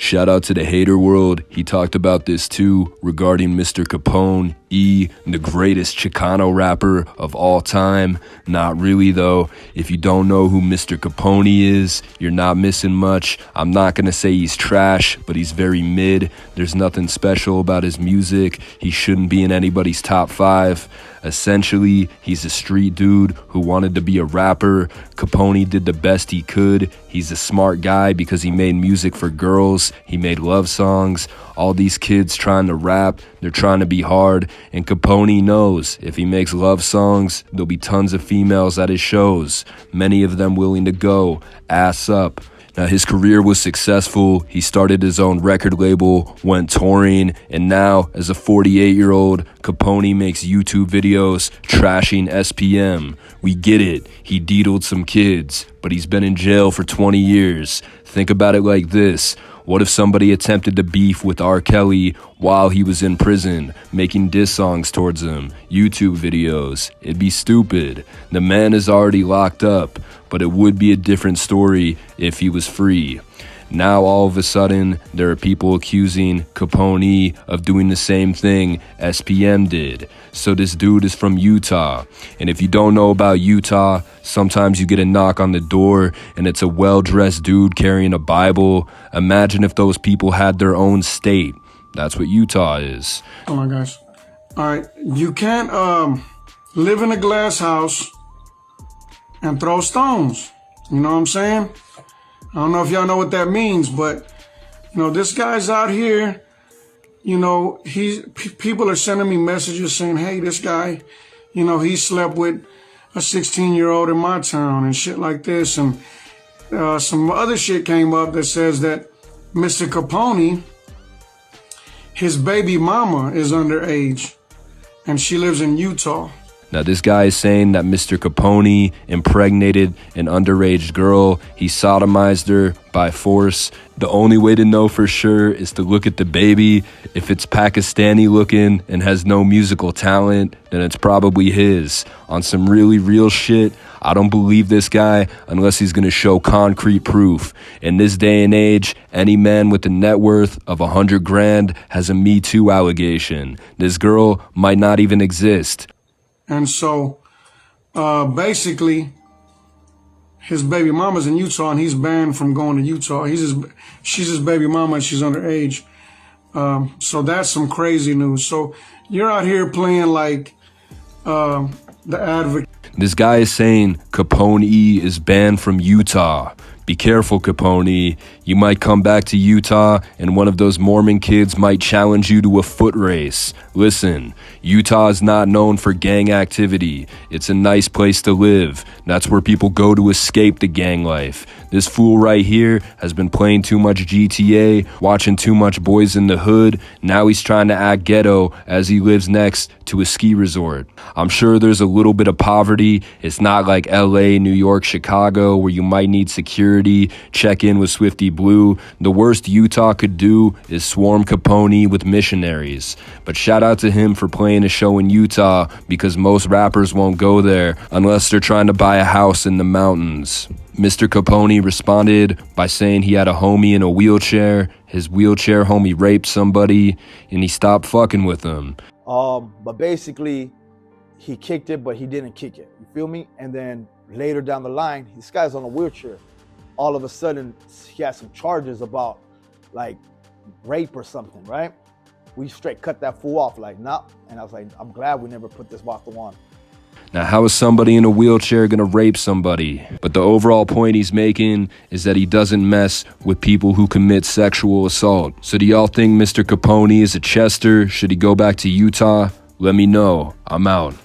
Shout out to the hater world. He talked about this too regarding Mr. Capone-E, the greatest Chicano rapper of all time. Not really though. If you don't know who Mr. Capone is, you're not missing much. I'm not gonna say he's trash, but he's very mid. There's nothing special about his music. He shouldn't be in anybody's top 5. Essentially, he's a street dude who wanted to be a rapper. Capone did the best he could. He's a smart guy because he made music for girls. He made love songs. All these kids trying to rap, they're trying to be hard. And Capone knows if he makes love songs, there'll be tons of females at his shows. Many of them willing to go ass up. Now, his career was successful. He started his own record label, went touring, and now, as a 48-year-old, Capone makes YouTube videos trashing SPM. We get it. He deedled some kids, but he's been in jail for 20 years. Think about it like this. What if somebody attempted to beef with R. Kelly while he was in prison, making diss songs towards him, YouTube videos? It'd be stupid. The man is already locked up, but it would be a different story if he was free. Now all of a sudden, there are people accusing Capone of doing the same thing SPM did. So this dude is from Utah. And if you don't know about Utah, sometimes you get a knock on the door and it's a well-dressed dude carrying a Bible. Imagine if those people had their own state. That's what Utah is. Come on, guys. All right. You can't live in a glass house and throw stones. You know what I'm saying? I don't know if y'all know what that means, but, you know, this guy's out here, you know, people are sending me messages saying, hey, this guy, you know, he slept with a 16-year-old in my town and shit like this. And some other shit came up that says that Mr. Capone, his baby mama is underage and she lives in Utah. Now, this guy is saying that Mr. Capone impregnated an underage girl. He sodomized her by force. The only way to know for sure is to look at the baby. If it's Pakistani looking and has no musical talent, then it's probably his. On some really real shit, I don't believe this guy unless he's gonna show concrete proof. In this day and age, any man with a net worth of 100 grand has a Me Too allegation. This girl might not even exist. And so, basically, his baby mama's in Utah, and he's banned from going to Utah. She's his baby mama, and she's underage. So that's some crazy news. So you're out here playing like the advocate. This guy is saying Capone-E is banned from Utah. Be careful, Capone. You might come back to Utah and one of those Mormon kids might challenge you to a foot race. Listen, Utah is not known for gang activity. It's a nice place to live. That's where people go to escape the gang life. This fool right here has been playing too much GTA, watching too much Boys in the Hood. Now he's trying to act ghetto as he lives next to a ski resort. I'm sure there's a little bit of poverty. It's not like LA, New York, Chicago, where you might need security, check in with Swifty Blue. The worst Utah could do is swarm Capone with missionaries. But shout out to him for playing a show in Utah, because most rappers won't go there unless they're trying to buy a house in the mountains. Mr. Capone responded by saying he had a homie in a wheelchair. His wheelchair homie raped somebody and he stopped fucking with him. But basically, he kicked it, but he didn't kick it. You feel me? And then later down the line, this guy's on a wheelchair. All of a sudden, he has some charges about like rape or something, right? We straight cut that fool off, like, nah. And I was like, I'm glad we never put this waffle on. Now, how is somebody in a wheelchair gonna rape somebody? But the overall point he's making is that he doesn't mess with people who commit sexual assault. So do y'all think Mr. Capone is a Chester? Should he go back to Utah? Let me know. I'm out.